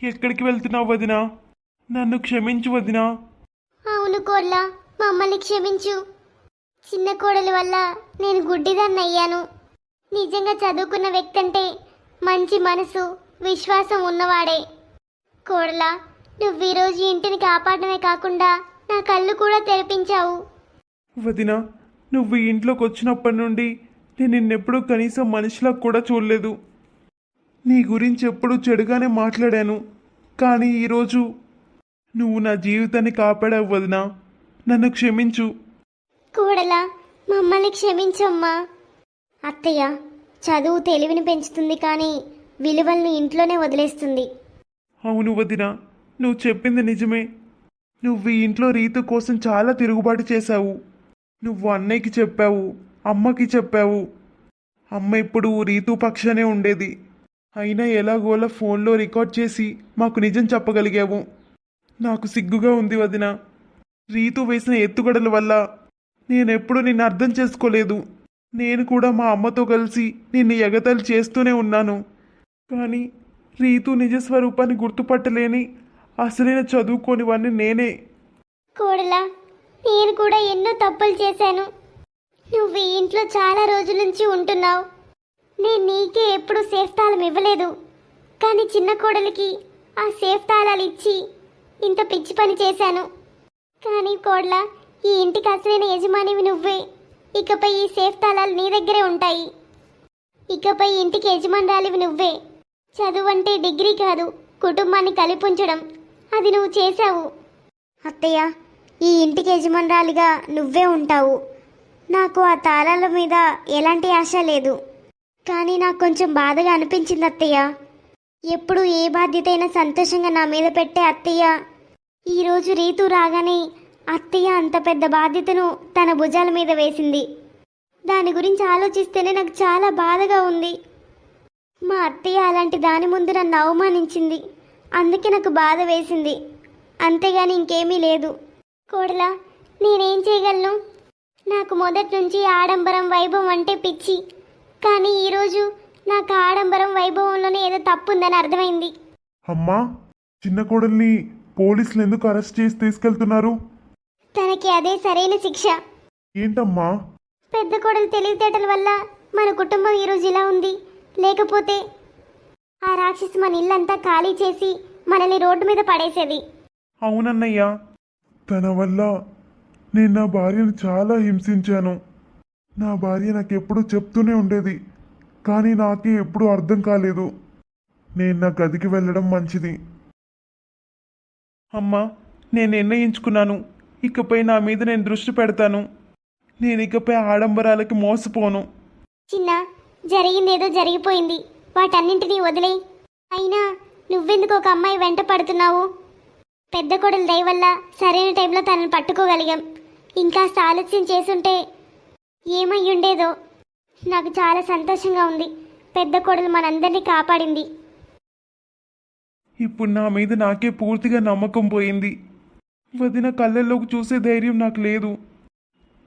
ఎక్కడికి వెళ్తున్నావు వదినా? నన్ను క్షమించు వదినా. అవును కోళ్ళ, మమ్మల్ని క్షమించు. చిన్న కోడలి వల్ల నేను గుడ్డిదాన్ని అయ్యాను. నిజంగా చదువుకున్న వ్యక్తి అంటే మంచి మనసు, విశ్వాసం ఉన్నవాడే. కోడలా, నువ్వు ఈరోజు ఇంటిని కాపాడమే కాకుండా నా కళ్ళు కూడా తెరిపించావు. వదినా, నువ్వు ఈ ఇంట్లోకి వచ్చినప్పటి నుండి నేను నిన్నెప్పుడూ కనీసం మనిషిలా కూడా చూడలేదు. నీ గురించి ఎప్పుడూ చెడుగానే మాట్లాడాను. కానీ ఈరోజు నువ్వు నా జీవితాన్ని కాపాడావు వదినా. నన్ను క్షమించు. కోడలా, మమ్మల్ని క్షమించమ్మా. అత్తయ్య, చదువు తెలివిని పెంచుతుంది కానీ విలువల్ని ఇంట్లోనే వదిలేస్తుంది. అవును వదినా, నువ్వు చెప్పింది నిజమే. నువ్వు ఈ ఇంట్లో రీతు కోసం చాలా తిరుగుబాటు చేశావు. నువ్వు అన్నయ్యకి చెప్పావు, అమ్మకి చెప్పావు. అమ్మ ఇప్పుడు రీతు పక్షానే ఉండేది. అయినా ఎలాగోలా ఫోన్లో రికార్డ్ చేసి మాకు నిజం చెప్పగలిగావు. నాకు సిగ్గుగా ఉంది వదినా. రీతు వేసిన ఎత్తుగడల వల్ల నేనెప్పుడు నిన్ను అర్థం చేసుకోలేదు. నేను కూడా మా అమ్మతో కలిసి నిన్ను ఎగతాళి చేస్తూనే ఉన్నాను. కానీ రీతు నిజస్వరూపాన్ని గుర్తుపట్టలేని అసలైన చదువుకోనివన్నీ నేనే. కోడలా, నేను కూడా ఎన్నో తప్పులు చేశాను. నువ్వు ఈ ఇంట్లో చాలా రోజుల నుంచి ఉంటున్నావు. నేను నీకే ఎప్పుడు సేఫ్ తాళం ఇవ్వలేదు. కానీ చిన్న కోడలికి ఆ సేఫ్ తాళాలు ఇచ్చి ఇంత పిచ్చి పని చేశాను. కానీ కోడలా, ఈ ఇంటికి అసలైన యజమానివి నువ్వే. ఇకపై ఈ సేఫ్ తాళాలు నీ దగ్గరే ఉంటాయి. ఇకపై ఇంటికి యజమానురాలివి నువ్వే. చదువు అంటే డిగ్రీ కాదు, కుటుంబాన్ని కలిపుంచడం. అది నువ్వు చేశావు. అత్తయ్య, ఈ ఇంటికి యజమానురాలిగా నువ్వే ఉంటావు. నాకు ఆ తాళాల మీద ఎలాంటి ఆశ లేదు. కానీ నాకు కొంచెం బాధగా అనిపించింది అత్తయ్య. ఎప్పుడు ఏ బాధ్యత అయినా సంతోషంగా నా మీద పెట్టే అత్తయ్య ఈరోజు రీతు రాగానే అత్తయ్య అంత పెద్ద బాధ్యతను తన భుజాల మీద వేసింది. దాని గురించి ఆలోచిస్తేనే నాకు చాలా బాధగా ఉంది. మా అత్తయ్య అలాంటి దాని ముందు నన్ను అవమానించింది. అందుకే నాకు బాధ వేసింది. అంతేగాని ఇంకేమీ లేదు. కోడలా, నేనేం చేయగలను? నాకు మొదటి నుంచి ఆడంబరం, వైభవం అంటే పిచ్చి. కానీ ఈరోజు నాకు ఆడంబరం, వైభవంలోనే ఏదో తప్పు ఉందని అర్థమైంది. అమ్మా, చిన్న కోడల్ని పోలీసులు ఎందుకు అరెస్ట్ చేసి తీసుకెళ్తున్నారు? తనకి అదే సరైన శిక్ష. ఏంటమ్మా? పెద్ద కోడలు తెలివితేటల వల్ల మన కుటుంబం ఈరోజు ఇలా ఉంది. లేకపోతే ఆ రాక్షసి మన ఇల్లంతా ఖాళీ చేసి మనల్ని రోడ్డు మీద పడేసేది. అవునన్నయ్యా, తన వల్ల నేను నా భార్యను చాలా హింసించాను. నా భార్య నాకెప్పుడూ చెప్తూనే ఉండేది. కానీ నాకే ఎప్పుడూ అర్థం కాలేదు. నేను నా గదికి వెళ్ళడం మంచిది. అమ్మా, నేను నిర్ణయించుకున్నాను. ఇకపై నా మీద నేను దృష్టి పెడతాను. నేను ఇకపై ఆడంబరాలకి మోసపోను. చిన్న, జరిగిందేదో జరిగిపోయింది. వాటన్నింటినీ వదిలే. అయినా నువ్వెందుకు ఒక అమ్మాయి వెంట పడుతున్నావు? పెద్ద కొడల దయ వల్ల సరైన టైంలో తనని పట్టుకోగలిగాం. ఇంకాస్త ఆలస్యం చేసుంటే ఏమై ఉండేదో. నాకు చాలా సంతోషంగా ఉంది. పెద్ద కొడలు మనందరినీ కాపాడింది. ఇప్పుడు నా మీద నాకే పూర్తిగా నమ్మకం పోయింది. వదిన కళ్ళల్లోకి చూసే ధైర్యం నాకు లేదు.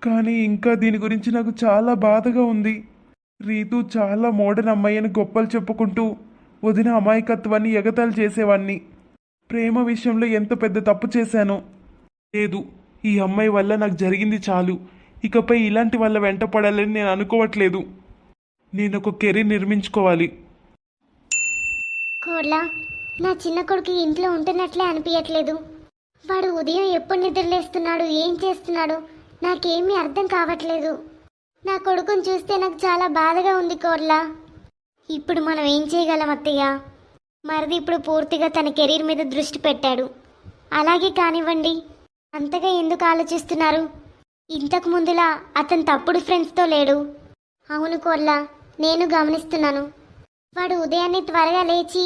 కానీ ఇంకా దీని గురించి నాకు చాలా బాధగా ఉంది. రీతు చాలా మోడర్న్ అమ్మాయిని గొప్పలు చెప్పుకుంటూ వదిన అమాయకత్వాన్ని ఎగతాళి చేసేవాణ్ణి. ప్రేమ విషయంలో ఎంత పెద్ద తప్పు చేశానో. లేదు, ఈ అమ్మాయి వల్ల నాకు జరిగింది చాలు. ఇకపై ఇలాంటి వాళ్ళ వెంట పడాలని నేను అనుకోవట్లేదు. నేను ఒక కెరీర్ నిర్మించుకోవాలి. కోడ్లా, నా చిన్న కొడుకు ఇంట్లో ఉంటున్నట్లే అనిపించట్లేదు. వాడు ఉదయం ఎప్పుడు నిద్రలేస్తున్నాడు, ఏం చేస్తున్నాడు, నాకేమీ అర్థం కావట్లేదు. నా కొడుకుని చూస్తే నాకు చాలా బాధగా ఉంది కోడ్లా. ఇప్పుడు మనం ఏం చేయగలం అత్తయ్య? మరిది ఇప్పుడు పూర్తిగా తన కెరీర్ మీద దృష్టి పెట్టాడు. అలాగే కానివ్వండి. అంతగా ఎందుకు ఆలోచిస్తున్నారు? ఇంతకు ముందులా అతను తప్పుడు ఫ్రెండ్స్తో లేడు. అవును కోడ్లా, నేను గమనిస్తున్నాను. వాడు ఉదయాన్నే త్వరగా లేచి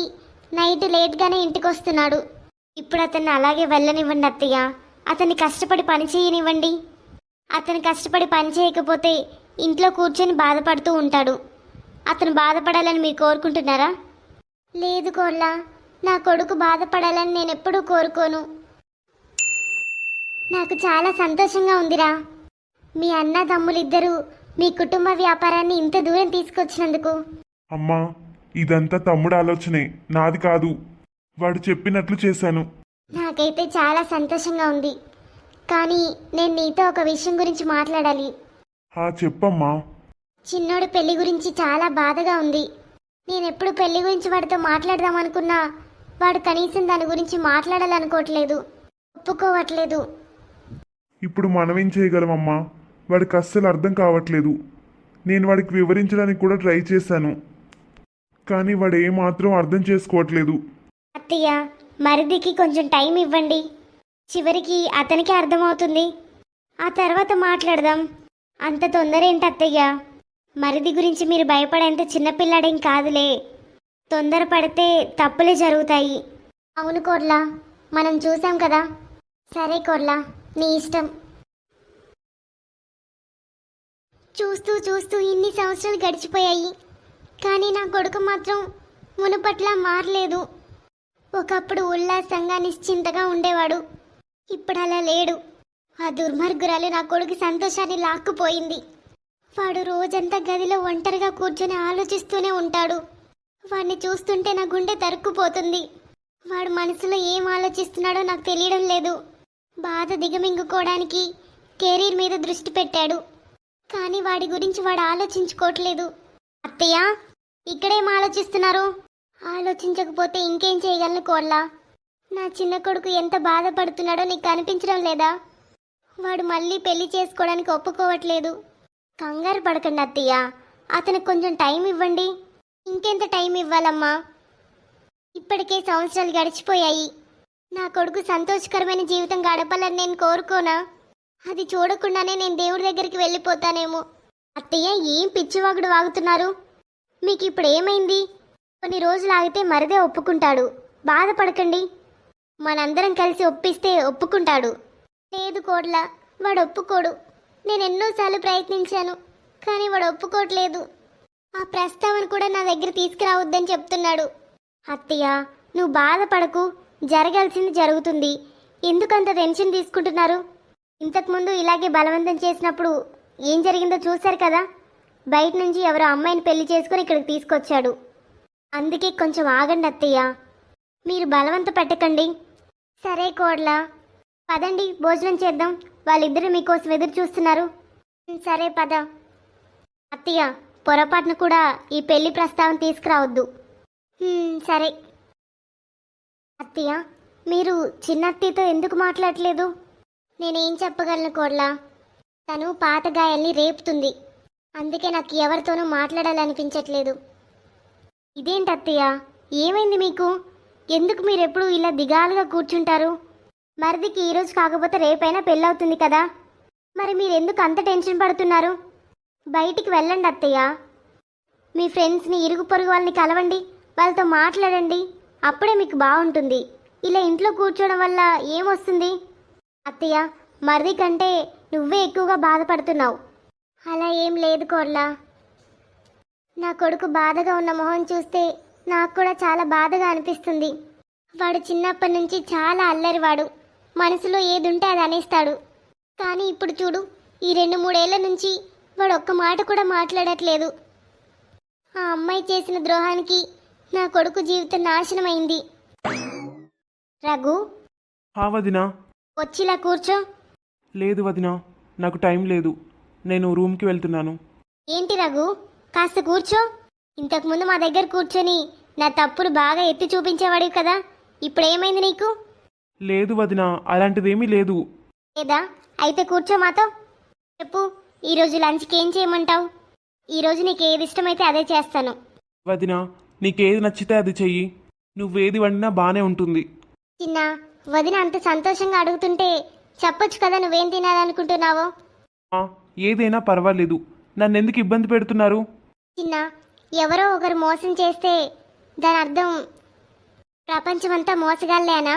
నైట్ లేట్గానే ఇంటికి వస్తున్నాడు. ఇప్పుడు అతన్ని అలాగే వెళ్ళనివ్వండి అత్తయ్య. అతన్ని కష్టపడి పని చేయనివ్వండి. అతను కష్టపడి పని చేయకపోతే ఇంట్లో కూర్చొని బాధపడుతూ ఉంటాడు. అతను బాధపడాలని మీరు కోరుకుంటున్నారా? లేదు కోళ్ళ, నా కొడుకు బాధపడాలని నేను ఎప్పుడూ కోరుకోను. నాకు చాలా సంతోషంగా ఉందిరా. మీ అన్న తమ్ములిద్దరూ మీ కుటుంబ వ్యాపారాన్ని ఇంత దూరం తీసుకొచ్చినందుకు. అమ్మా, ఇదంతా తమ్ముడు ఆలోచనే, నాది కాదు. వాడు చెప్పినట్లు చేశాను. నాకైతే చాలా సంతోషంగా ఉంది. కానీ నేను నీతో ఒక విషయం గురించి మాట్లాడాలి. చెప్పమ్మా. చిన్నోడి పెళ్లి గురించి చాలా బాధగా ఉంది. నేనెప్పుడు పెళ్లి గురించి వాడితో మాట్లాడదామనుకున్నా వాడు కనీసం దాని గురించి మాట్లాడాలనుకోవట్లేదు, ఒప్పుకోవట్లేదు. ఇప్పుడు మనమేం చేయగలమమ్మా? వాడికి అస్సలు అర్థం కావట్లేదు. నేను వాడికి వివరించడానికి కూడా ట్రై చేశాను, కానీ వాడు ఏమాత్రం అర్థం చేసుకోవట్లేదు. అత్తయ్య, మరిదికి కొంచెం టైం ఇవ్వండి. చివరికి అతనికి అర్థమవుతుంది. ఆ తర్వాత మాట్లాడదాం. అంత తొందర ఏంటి అత్తయ్య? మరిది గురించి మీరు భయపడేంత చిన్నపిల్లాడేం కాదులే. తొందరపడితే తప్పులే జరుగుతాయి. అవును కోర్లా, మనం చూసాం కదా. సరే కోర్లా, నీ ఇష్టం. చూస్తూ చూస్తూ ఇన్ని సంవత్సరాలు గడిచిపోయాయి, కానీ నా కొడుకు మాత్రం మునుపట్లా మారలేదు. ఒకప్పుడు ఉల్లాసంగా నిశ్చింతగా ఉండేవాడు, ఇప్పుడు అలా లేడు. ఆ దుర్మార్గురాలు నా కొడుకు సంతోషాన్ని లాక్కుపోయింది. వాడు రోజంతా గదిలో ఒంటరిగా కూర్చొని ఆలోచిస్తూనే ఉంటాడు. వాడిని చూస్తుంటే నా గుండె తరుక్కుపోతుంది. వాడు మనసులో ఏం ఆలోచిస్తున్నాడో నాకు తెలియడం లేదు. బాధ దిగమింగుకోవడానికి కెరీర్ మీద దృష్టి పెట్టాడు, కానీ వాడి గురించి వాడు ఆలోచించుకోవట్లేదు. అత్తయ్య, ఇక్కడేం ఆలోచిస్తున్నారు? ఆలోచించకపోతే ఇంకేం చేయగలను కోళ్ళ? నా చిన్న కొడుకు ఎంత బాధపడుతున్నాడో నీకు కనిపించడం లేదా? వాడు మళ్ళీ పెళ్లి చేసుకోవడానికి ఒప్పుకోవట్లేదు. కంగారు పడకండి అత్తయ్య, అతనికి కొంచెం టైం ఇవ్వండి. ఇంకెంత టైం ఇవ్వాలమ్మా? ఇప్పటికే సంవత్సరాలు గడిచిపోయాయి. నా కొడుకు సంతోషకరమైన జీవితం గడపాలని నేను కోరుకోనా? అది చూడకుండానే నేను దేవుడి దగ్గరికి వెళ్ళిపోతానేమో. అత్తయ్య, ఏం పిచ్చివాగుడు వాగుతున్నారు? మీకు ఇప్పుడు ఏమైంది? కొన్ని రోజులు ఆగితే మరిదే ఒప్పుకుంటాడు. బాధపడకండి. మనందరం కలిసి ఒప్పిస్తే ఒప్పుకుంటాడు. లేదు కోడ్ల, వాడు ఒప్పుకోడు. నేను ఎన్నోసార్లు ప్రయత్నించాను, కానీ వాడు ఒప్పుకోవట్లేదు. ఆ ప్రస్తావన కూడా నా దగ్గర తీసుకురావద్దని చెప్తున్నాడు. అత్తయ్య, నువ్వు బాధపడకు. జరగాల్సింది జరుగుతుంది. ఎందుకంత టెన్షన్ తీసుకుంటున్నారు? ఇంతకుముందు ఇలాగే బలవంతం చేసినప్పుడు ఏం జరిగిందో చూశారు కదా. బయట నుంచి ఎవరో అమ్మాయిని పెళ్లి చేసుకుని ఇక్కడికి తీసుకొచ్చాడు. అందుకే కొంచెం ఆగండి అత్తయ్య, మీరు బలవంత పెట్టకండి. సరే కోడ్లా, పదండి భోజనం చేద్దాం. వాళ్ళిద్దరూ మీకోసం ఎదురు చూస్తున్నారు. సరే పద. అత్తయ్య, పొరపాటును కూడా ఈ పెళ్లి ప్రస్తావన తీసుకురావద్దు. సరే. అత్తయ్య, మీరు చిన్నత్తయ్యతో ఎందుకు మాట్లాడలేదు? నేనేం చెప్పగలను కోడ్లా? తను పాత గాయాల్ని రేపుతుంది. అందుకే నాకు ఎవరితోనూ మాట్లాడాలనిపించట్లేదు. ఇదేంటి అత్తయ్య, ఏమైంది మీకు? ఎందుకు మీరెప్పుడు ఇలా దిగాలుగా కూర్చుంటారు? మరిదికి ఈరోజు కాకపోతే రేపైనా పెళ్ళవుతుంది కదా. మరి మీరెందుకు అంత టెన్షన్ పడుతున్నారు? బయటికి వెళ్ళండి అత్తయ్య. మీ ఫ్రెండ్స్ని, ఇరుగు పొరుగు వాళ్ళని కలవండి, వాళ్ళతో మాట్లాడండి. అప్పుడే మీకు బాగుంటుంది. ఇలా ఇంట్లో కూర్చోవడం వల్ల ఏమొస్తుంది? అత్తయ్య, మరిది కంటే నువ్వే ఎక్కువగా బాధపడుతున్నావు. అలా ఏం లేదు కోర్లా. నా కొడుకు బాధగా ఉన్న మొహం చూస్తే నాకు కూడా చాలా బాధగా అనిపిస్తుంది. వాడు చిన్నప్పటి నుంచి చాలా అల్లరివాడు. మనసులో ఏదుంటే అది అనేస్తాడు. కానీ ఇప్పుడు చూడు, ఈ 2-3 ఏళ్ల నుంచి వాడు ఒక్క మాట కూడా మాట్లాడట్లేదు. ఆ అమ్మాయి చేసిన ద్రోహానికి నా కొడుకు జీవితం నాశనమైంది. రఘు, వదినా. వచ్చిలా కూర్చో. లేదు వదినా, నాకు టైం లేదు. నేను రూమ్కి వెళ్తున్నాను. ఏంటి రఘు, కాస్త కూర్చో. ఇంతకుముందు మా దగ్గర కూర్చొని నా తప్పులు బాగా ఎత్తి చూపించేవాడివి కదా. ఇప్పుడేమైంది నీకు? లేదు వదినా, అలాంటిదేమీ లేదు. లేదా? అయితే కూర్చో మాతో. చెప్పు, ఈరోజు లంచ్కి ఏం చేయమంటావు? ఈరోజు నీకు ఏది ఇష్టమైతే అదే చేస్తాను. వదినా, నీకేది నచ్చితే అది చెయ్యి. నువ్వేది వండినా బానే ఉంటుంది. చిన్న వదిన అంత సంతోషంగా అడుగుతుంటే చెప్పొచ్చు కదా నువ్వేం తినాలనుకుంటున్నావో. ఏదైనా పర్వాలేదు. నన్నెందుకు ఇబ్బంది పెడుతున్నారు? చిన్న, ఎవరో ఒకరు మోసం చేస్తే దాని అర్థం ప్రపంచమంతా మోసగాళ్ళేనా?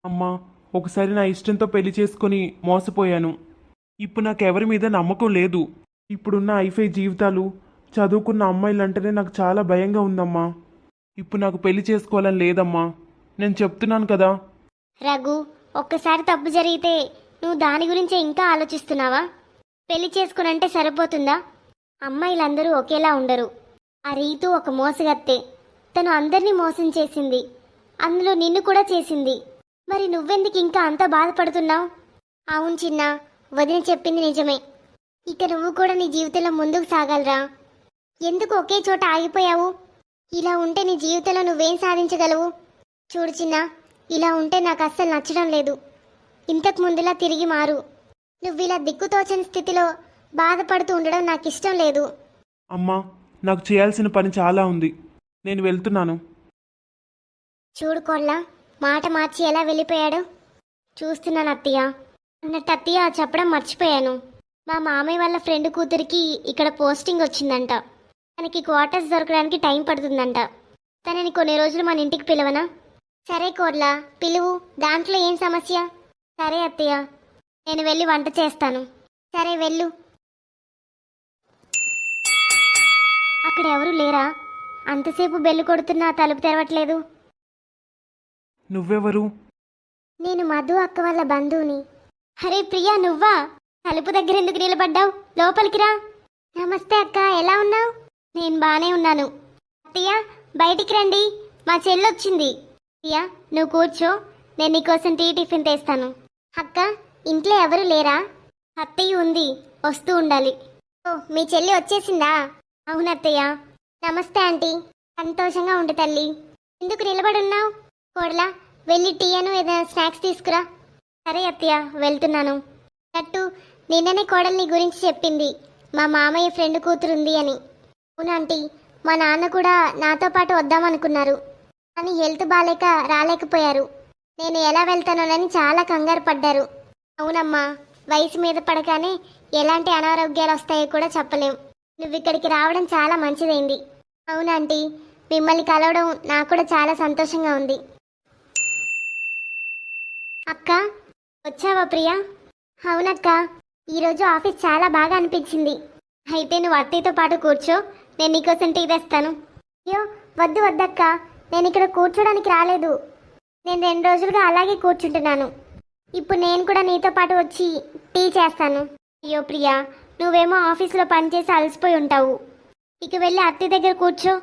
అమ్మా, ఒకసారి నా ఇష్టంతో పెళ్లి చేసుకొని మోసపోయాను. ఇప్పుడు నాకెవరి మీద నమ్మకం లేదు. ఇప్పుడున్న ఐఫై జీవితాలు, చదువుకున్న అమ్మాయిలంటేనే నాకు చాలా భయంగా ఉందమ్మా. ఇప్పుడు నాకు పెళ్లి చేసుకోవాలని లేదమ్మా. నేను చెప్తున్నాను కదా. రఘు, ఒక్కసారి తప్పు జరిగితే నువ్వు దాని గురించే ఇంకా ఆలోచిస్తున్నావా? పెళ్లి చేసుకునంటే సరిపోతుందా? అమ్మాయిలందరూ ఒకేలా ఉండరు. ఆ రీతు ఒక మోసగత్తే. తను అందరినీ మోసం చేసింది. అందులో నిన్ను కూడా చేసింది. మరి నువ్వెందుకు ఇంకా అంత బాధపడుతున్నావు? అవును చిన్న, వదిన చెప్పింది నిజమే. ఇక నువ్వు కూడా నీ జీవితంలో ముందుకు సాగాలరా. ఎందుకు ఒకే చోట ఆగిపోయావు? ఇలా ఉంటే నీ జీవితంలో నువ్వేం సాధించగలవు? చూడు చిన్న, ఇలా ఉంటే నాకు అస్సలు నచ్చడం లేదు. ఇంతకు ముందులా తిరిగి మారు. నువ్వు ఇలా దిక్కుతోచని స్థితిలో బాధపడుతూ ఉండడం నాకు ఇష్టం లేదు. అమ్మా, నాకు చేయాల్సిన పని చాలా ఉంది. నేను వెళ్తున్నాను. చూడు కోళ్ళ, మాట మార్చి ఎలా వెళ్ళిపోయాడు. చూస్తున్నాను అత్తయ్య. అన్నట్టు అత్తయ్య, చెప్పడం మర్చిపోయాను. మా మామయ్య వాళ్ళ ఫ్రెండ్ కూతురికి ఇక్కడ పోస్టింగ్ వచ్చిందంట. తనకి క్వార్టర్స్ దొరకడానికి టైం పడుతుందంట. తనని కొన్ని రోజులు మన ఇంటికి పిలవనా? సరే కోర్ల, పిలువు. దాంట్లో ఏం సమస్య? సరే అత్తయ్య, నేను వెళ్ళి వంట చేస్తాను. సరే వెళ్ళు. అక్కడ ఎవరు లేరా? అంతసేపు బెల్లు కొడుతున్నా తలుపు తెరవట్లేదు. నువ్వెవరు? నేను మధు అక్క వాళ్ళ బంధువుని. అరే ప్రియా, నువ్వా? తలుపు దగ్గర ఎందుకు నిలబడ్డావు? లోపలికి రా. నమస్తే అక్క, ఎలా ఉన్నావు? నేను బానే ఉన్నాను. అత్తయ్య, బయటికి రండి, మా చెల్లొచ్చింది. ప్రియా, నువ్వు కూర్చో, నేను నీకోసం టిఫిన్ తెస్తాను. అక్క, ఇంట్లో ఎవరు లేరా? అత్తయ్య ఉంది, వస్తూ ఉండాలి. ఓ, మీ చెల్లి వచ్చేసిందా? అవునత్తయ్య. నమస్తే ఆంటీ. సంతోషంగా ఉండు తల్లి. ఎందుకు నిలబడున్నావు? కోడలా, వెళ్ళి టీయను ఏదైనా స్నాక్స్ తీసుకురా. సరే అత్తయ్య, వెళ్తున్నాను. అట్టు నిన్ననే కోడలు నీ గురించి చెప్పింది, మా మామయ్య ఫ్రెండ్ కూతురుంది అని. అవునాంటీ, మా నాన్న కూడా నాతో పాటు వద్దామనుకున్నారు, కానీ హెల్త్ బాలేక రాలేకపోయారు. నేను ఎలా వెళ్తానోనని చాలా కంగారు పడ్డారు. అవునమ్మా, వయసు మీద పడగానే ఎలాంటి అనారోగ్యాలు వస్తాయో కూడా చెప్పలేం. నువ్వు ఇక్కడికి రావడం చాలా మంచిదైంది. అవునాంటీ, మిమ్మల్ని కలవడం నాకు కూడా చాలా సంతోషంగా ఉంది. అక్క, వచ్చావా ప్రియా? అవునక్క, ఈరోజు ఆఫీస్ చాలా బాగా అనిపించింది. అయితే నువ్వు అత్తయ్యతో పాటు కూర్చో, నేను నీకోసం టీ తెస్తాను. అయ్యో వద్దు వద్దక్క, నేను ఇక్కడ కూర్చోడానికి రాలేదు. నేను 2 రోజులుగా అలాగే కూర్చుంటున్నాను. ఇప్పుడు నేను కూడా నీతో పాటు వచ్చి టీ చేస్తాను. అయ్యో ప్రియా, నువ్వేమో ఆఫీస్లో పనిచేసి అలసిపోయి ఉంటావు. ఇక వెళ్ళి అత్తయ్య దగ్గర కూర్చో,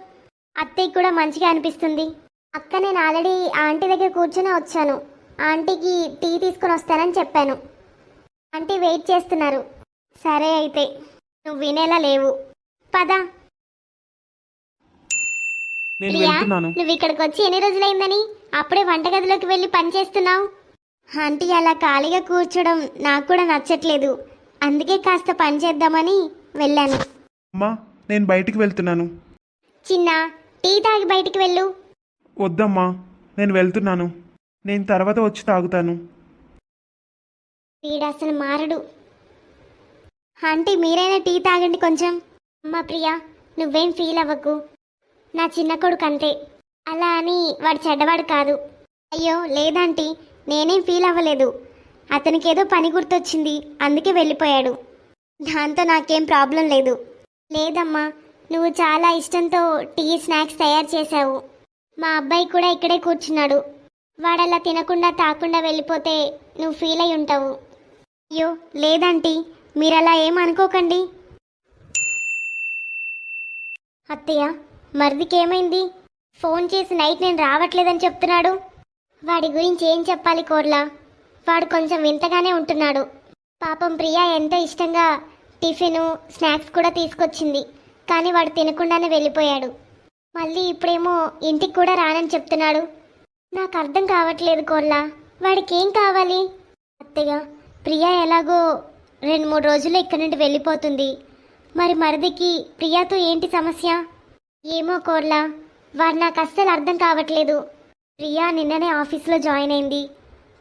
అత్తయ్య కూడా మంచిగా అనిపిస్తుంది. అక్క, నేను ఆల్రెడీ ఆంటీ దగ్గర కూర్చొనే వచ్చాను. ఆంటీకి టీ తీసుకుని వస్తానని చెప్పాను. ఆంటీ వెయిట్ చేస్తున్నారు. సరే అయితే, నువ్వు వినేలా లేవు. పద. నేను ప్రియా, వెళ్తున్నాను. నువ్వు ఇక్కడికి వచ్చి ఎన్ని రోజులైందని అప్పుడే వంటగదిలోకి వెళ్ళి పని చేస్తున్నావు? ఆంటీ అలా ఖాళీగా కూర్చోడం నాకు కూడా నచ్చట్లేదు, అందుకే కాస్త పని చేద్దామని వెళ్ళాను. అమ్మా, నేను బయటికి వెళ్తున్నాను. చిన్న, టీ తాగి బయటికి వెళ్ళు. వద్దమ్మా, నేను వెళ్తున్నాను. నేను తర్వాత వచ్చి తాగుతాను. వీడు అసలు మారడు. ఆంటీ, మీరైనా టీ తాగండి కొంచెం. అమ్మా ప్రియా, నువ్వేం ఫీల్ అవ్వకు. నా చిన్న కొడుకు అంతే, అలా అని వాడు చెడ్డవాడు కాదు. అయ్యో లేదంటీ, నేనేం ఫీల్ అవ్వలేదు. అతనికి ఏదో పని గుర్తొచ్చింది, అందుకే వెళ్ళిపోయాడు. దాంతో నాకేం ప్రాబ్లం లేదు. లేదమ్మా, నువ్వు చాలా ఇష్టంతో టీ స్నాక్స్ తయారు చేశావు. మా అబ్బాయి కూడా ఇక్కడే కూర్చున్నాడు. వాడలా తినకుండా తాకుండా వెళ్ళిపోతే నువ్వు ఫీల్ అయి ఉంటావు. అయ్యో లేదంటీ, మీరలా ఏమనుకోకండి. అత్తయ్య, మరిదికి ఏమైంది? ఫోన్ చేసి నైట్ నేను రావట్లేదని చెప్తున్నాడు. వాడి గురించి ఏం చెప్పాలి కోర్లా? వాడు కొంచెం వింతగానే ఉంటున్నాడు. పాపం ప్రియా ఎంతో ఇష్టంగా టిఫిను స్నాక్స్ కూడా తీసుకొచ్చింది, కానీ వాడు తినకుండానే వెళ్ళిపోయాడు. మళ్ళీ ఇప్పుడేమో ఇంటికి కూడా రానని చెప్తున్నాడు. నాకు అర్థం కావట్లేదు కోర్లా, వాడికి ఏం కావాలి? అత్తయ్య, ప్రియా ఎలాగో 2-3 రోజుల్లో ఇక్కడి నుండి వెళ్ళిపోతుంది. మరి మరిదికి ప్రియాతో ఏంటి సమస్య? ఏమో కోర్లా, వాడు నాకు అస్సలు అర్థం కావట్లేదు. ప్రియా నిన్ననే ఆఫీస్లో జాయిన్ అయింది.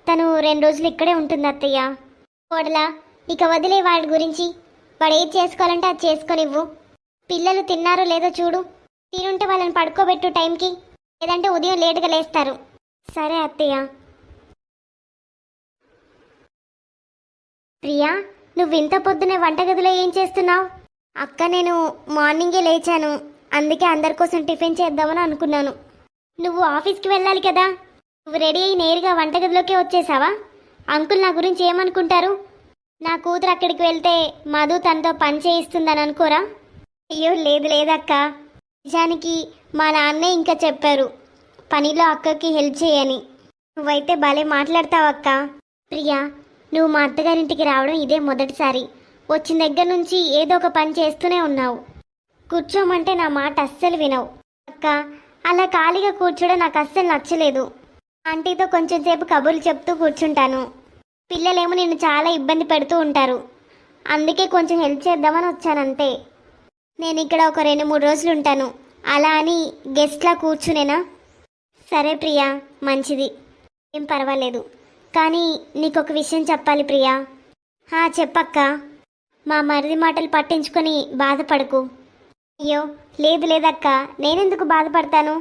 తను 2 రోజులు ఇక్కడే ఉంటుంది అత్తయ్య. కోడలా, ఇక వదిలే వాడి గురించి. వాడు ఏది చేసుకోవాలంటే అది చేసుకొనివ్వు. పిల్లలు తిన్నారో లేదో చూడు. తినుంటే వాళ్ళని పడుకోబెట్టు టైంకి, లేదంటే ఉదయం లేటుగా లేస్తారు. సరే అత్తయ్య. ప్రియా, నువ్వు ఇంత పొద్దునే వంటగదిలో ఏం చేస్తున్నావు? అక్క, నేను మార్నింగే లేచాను, అందుకే అందరి కోసం టిఫిన్ చేద్దామని అనుకున్నాను. నువ్వు ఆఫీస్కి వెళ్ళాలి కదా, నువ్వు రెడీ అయ్యి నేరుగా వంటగదిలోకే వచ్చేసావా? అంకుల్ నా గురించి ఏమనుకుంటారు? నా కూతురు అక్కడికి వెళ్తే మధు తనతో పని చేయిస్తుందని అనుకోరా? అయ్యో లేదు లేదక్క, నిజానికి మా నాన్నే ఇంకా చెప్పారు, పనిలో అక్కకి హెల్ప్ చేయని. నువ్వైతే భలే మాట్లాడతావు అక్క. ప్రియా, నువ్వు మా అత్తగారింటికి రావడం ఇదే మొదటిసారి. వచ్చిన దగ్గర నుంచి ఏదో ఒక పని చేస్తూనే ఉన్నావు. కూర్చోమంటే నా మాట అస్సలు వినవు. అక్క, అలా ఖాళీగా కూర్చోడం నాకు అస్సలు నచ్చలేదు. ఆంటీతో కొంచెం సేపు కబుర్లు చెప్తూ కూర్చుంటాను. పిల్లలేమో నిన్ను చాలా ఇబ్బంది పెడుతూ ఉంటారు. అందుకే కొంచెం హెల్ప్ చేద్దామని వచ్చానంతే. నేను ఇక్కడ ఒక 2-3 రోజులు ఉంటాను. అలా అని గెస్ట్లా కూర్చునేనా? సరే ప్రియా, మంచిది, ఏం పర్వాలేదు. కానీ నీకొక విషయం చెప్పాలి ప్రియా. చెప్పక్క. మా మరిది మాటలు పట్టించుకొని బాధపడకు. అయ్యో లేదు లేదక్క, నేనెందుకు బాధపడతాను?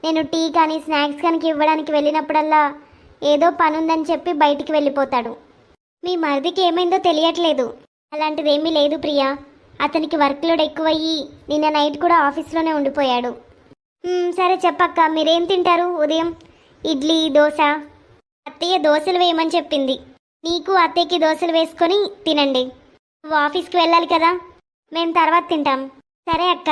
నేను టీ కానీ స్నాక్స్ కానీ ఇవ్వడానికి వెళ్ళినప్పుడల్లా ఏదో పని ఉందని చెప్పి బయటికి వెళ్ళిపోతాడు. మీ మరిదికి ఏమైందో తెలియట్లేదు. అలాంటిదేమీ లేదు ప్రియా. అతనికి వర్క్ లోడ్ ఎక్కువయ్యి నిన్న నైట్ కూడా ఆఫీస్లోనే ఉండిపోయాడు. సరే చెప్పక్క, మీరేం తింటారు ఉదయం? ఇడ్లీ, దోశ? అత్తయ్య దోశలు వేయమని చెప్పింది. నీకు అత్తయ్యకి దోశలు వేసుకొని తినండి. నువ్వు ఆఫీస్కి వెళ్ళాలి కదా, మేము తర్వాత తింటాం. సరే అక్క.